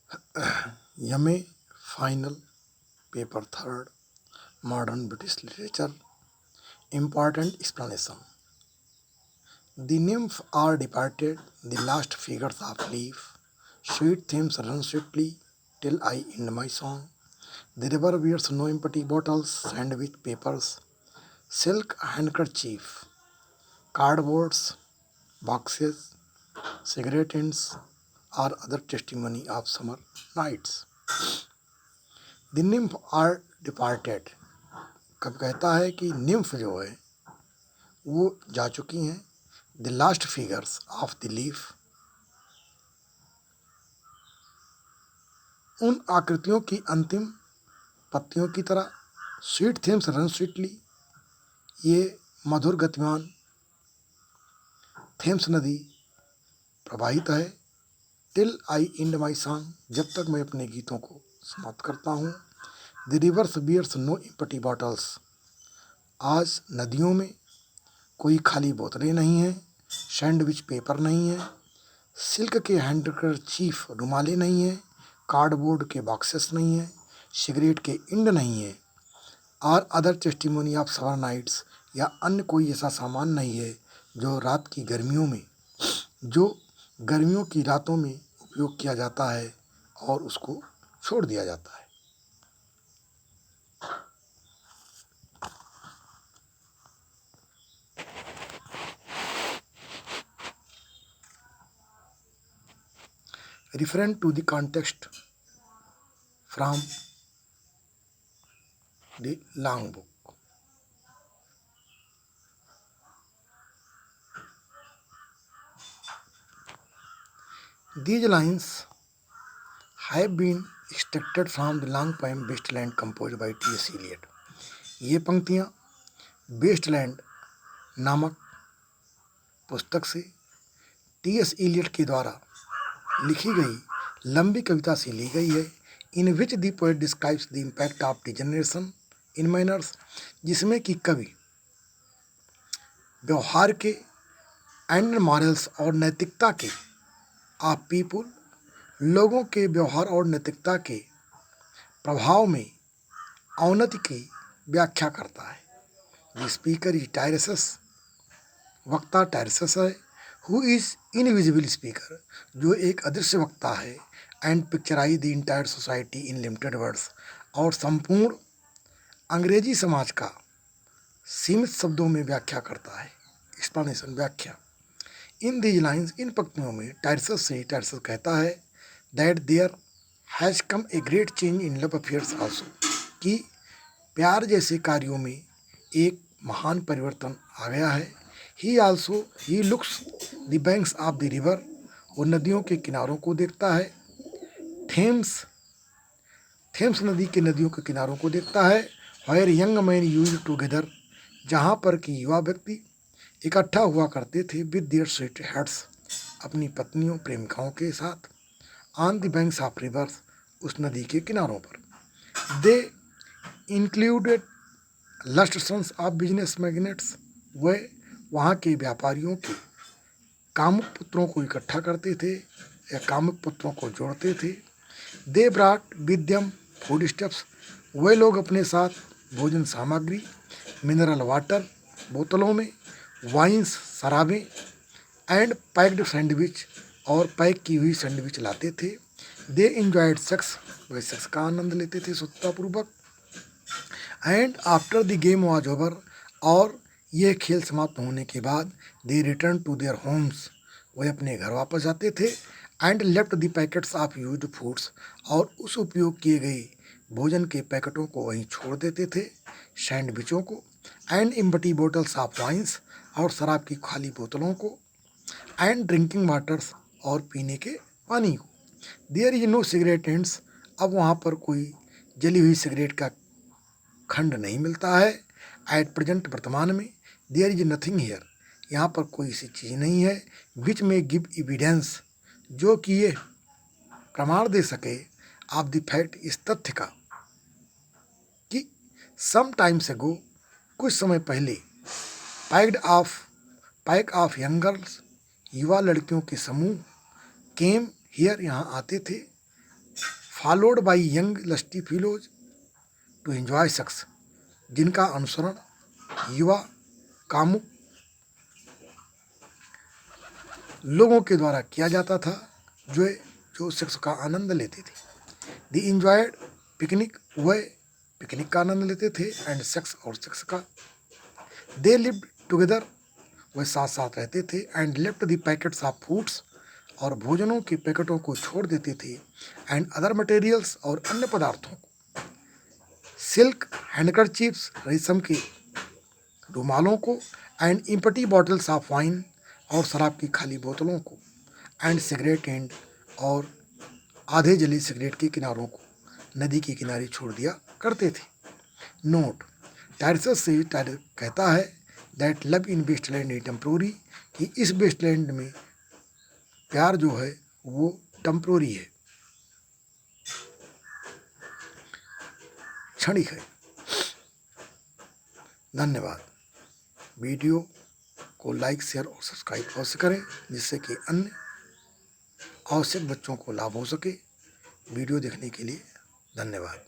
MA Final Paper 3rd Modern British Literature. Important explanation. The nymphs are departed, the last figures of leaf. Sweet themes run swiftly till I end my song. The river wears no empty bottles, sandwich papers, silk handkerchief, cardboards, boxes, cigarette ends, or other testimony of summer nights. The nymph are departed. कब कहता है कि nymph जो है वो जा चुकी हैं. The last figures of the leaf, उन आकृतियों की अंतिम पत्तियों की तरह. स्वीट थीम्स रन स्वीटली, ये मधुर गतिमान थेम्स नदी प्रवाहित है. Till I end my song, जब तक मैं अपने गीतों को समाप्त करता हूँ. The rivers bears no empty bottles, आज नदियों में कोई खाली बोतलें नहीं हैं. सैंडविच पेपर नहीं है, सिल्क के हैंडकरचीफ रुमालें नहीं हैं, कार्डबोर्ड के बॉक्सेस नहीं हैं, सिगरेट के इंड नहीं है, और other testimony of summer nights, या अन्य कोई ऐसा सामान नहीं है जो गर्मियों की रातों में उपयोग किया जाता है और उसको छोड़ दिया जाता है. Referring to the context from the long book. These lines have been extracted from the long poem Wasteland composed by T.S. Eliot. ये पंक्तियाँ वेस्टलैंड नामक पुस्तक से T.S. एलियट के द्वारा लिखी गई लंबी कविता से ली गई है. In which the poet describes the impact of degeneration in manners, जिसमें कि कवि व्यवहार के एंड मॉरल्स और नैतिकता के ऑफ पीपुल, लोगों के व्यवहार और नैतिकता के प्रभाव में अवनति की व्याख्या करता है. द स्पीकर इज टायरसस, वक्ता टायरसस है. हु इज इनविजिबल स्पीकर, जो एक अदृश्य वक्ता है. And picturise the entire society in limited words, और संपूर्ण अंग्रेजी समाज का सीमित शब्दों में व्याख्या करता है. एक्सप्लेनेशन, व्याख्या. इन दीज लाइन्स, इन पंक्तियों में टायरसस कहता है that there has come a great change in love affairs also, कि प्यार जैसे कार्यों में एक महान परिवर्तन आ गया है. He looks the banks of the river, वो नदियों के किनारों को देखता है. थेम्स नदियों के किनारों को देखता है. Where young man used together, जहाँ पर कि युवा व्यक्ति इकट्ठा हुआ करते थे. विद देयर स्वीट हार्ट्स, अपनी पत्नियों प्रेमिकाओं के साथ. On the banks of rivers, उस नदी के किनारों पर. They included lust sons of business magnates, वे वहाँ के व्यापारियों के कामुक पुत्रों को इकट्ठा करते थे या कामुक पुत्रों को जोड़ते थे. They brought with them food stuffs, वे लोग अपने साथ भोजन सामग्री, मिनरल वाटर बोतलों में, वाइन्स शराबें, एंड पैक्ड सैंडविच, और पैक की हुई सैंडविच लाते थे. दे इंजॉयड सेक्स, वे सेक्स का आनंद लेते थे स्वतःपूर्वक. And after the game was over, और ये खेल समाप्त होने के बाद they return to their homes, वे अपने घर वापस जाते थे. And left the packets of used foods, और उस उपयोग किए गए भोजन के पैकेटों को वहीं छोड़ देते थे, सैंडविचों को. And empty bottles of wines, और शराब की खाली बोतलों को. एंड ड्रिंकिंग वाटर्स, और पीने के पानी को. There is no cigarette ends, अब वहाँ पर कोई जली हुई सिगरेट का खंड नहीं मिलता है. एट प्रेजेंट, वर्तमान में. देयर इज नथिंग हियर, यहाँ पर कोई ऐसी चीज़ नहीं है. विच में गिव एविडेंस, जो कि ये प्रमाण दे सके ऑफ द फैक्ट, इस तथ्य का कि सम टाइम्स अगो, कुछ समय पहले, पैक ऑफ यंग गर्ल्स, युवा लड़कियों के समूह, केम हियर, यहाँ आते थे. Followed by young lusty fellows to enjoy sex, जिनका अनुसरण युवा कामुक लोगों के द्वारा किया जाता था जो सेक्स का आनंद लेते थे। दी इंजॉयड पिकनिक, वह पिकनिक का आनंद लेते थे, एंड सेक्स और सेक्स का। दे लिव्ड टुगेदर, वह साथ साथ रहते थे, and left the packets of foods, और भोजनों के पैकेटों को छोड़ देते थे, एंड अदर मटेरियल्स, और अन्य पदार्थों को, सिल्क हैंडकरचीफ्स, रेशम के रुमालों को, and empty bottles of wine, और शराब की खाली बोतलों को, एंड सिगरेट एंड, और आधे जली सिगरेट के किनारों को नदी के किनारे छोड़ दिया करते थे। नोट, टायरसस से टायर कहता है that love in wasteland is temporary, कि इस वेस्टलैंड में प्यार जो है वो टेम्प्रोरी है, क्षणिक है। धन्यवाद। वीडियो को लाइक, शेयर और सब्सक्राइब अवश्य करें, जिससे कि अन्य आवश्यक बच्चों को लाभ हो सके। वीडियो देखने के लिए धन्यवाद।